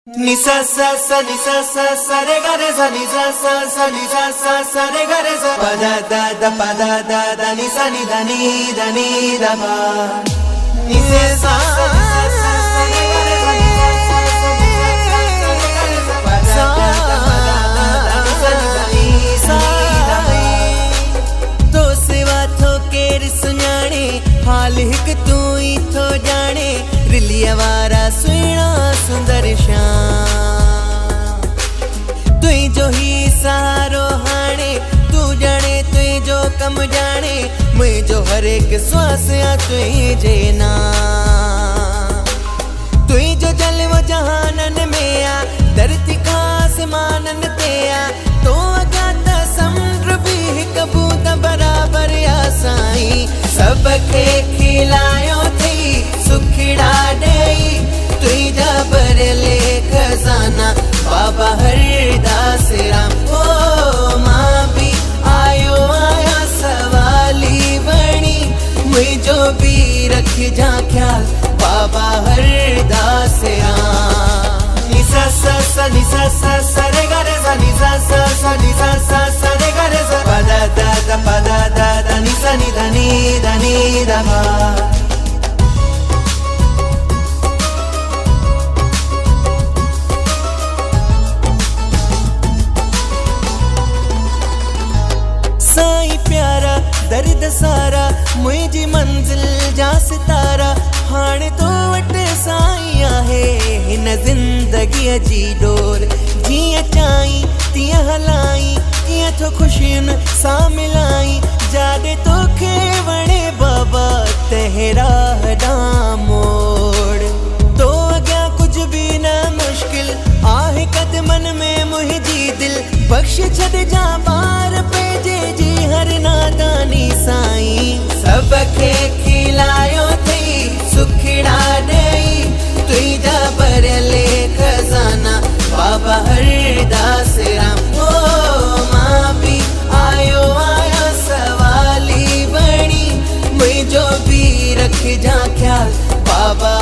Ni sa sa sa ni sa sa sa re ga re sa ni sa sa sa ni sa sa sa re ga re sa pa da da pa da da ni sa ni da pa ni se sa sa ni sa sa sa re ga re sa ni sa sa sa ni sa sa sa re ga re sa pa da da ni sa ni da pa तो सेवा थो केर सुञाणे हाल हिक तू ही थो जाने रिलिया वारा सुहिणा सुंदर श्याम तुई जो ही सहारो हाणे तू जाने तुई जो कम जाने मुझो हर एक श्वास आ तुई जे नाम तुई जो जलवो जहानन में आ धरती का आसमानन ते आ तो अज्ञात समुंद्र भी हिक बूंद बराबर आ साईं सबके खिलायो थी सुखड़ा दई तुई जा भरले खजाना बाबा हरदास राम ओ मां भी आयो आया सवाली बनी मुझो भी रख जा ख्याल बाबा Hardas Ram ni sa sa sa ni sa sa sa re ga re sa ni sa sa sa ni sa sa sa re ga re sa pa da pa da ni sa ni da pa Sai प्यारा दर्द सारा मुझी मंजिल जा सितारा हाणे तो what Sai आहे हिन जिंदगी जी डोर जियां चाहीं तियां हलाई इयां थो खुशियुनि सां मिलाई जाॾे तोखे वणे बाबा तेरा ॾांहुं मोड़ तो अॻियां कुझु बि न मुश्किल आहे कदमनि में मुंहिंजी दिल बख़्श छॾिजां ॿार पंहिंजे जी हर नादानी साईं सबके खिलायो थई सुखड़ा दई तुई जा भरले खजाना बाबा हरदास राम ओ मां भी आयो आया सवाली बनी मुझो भी रख जा ख्याल बाबा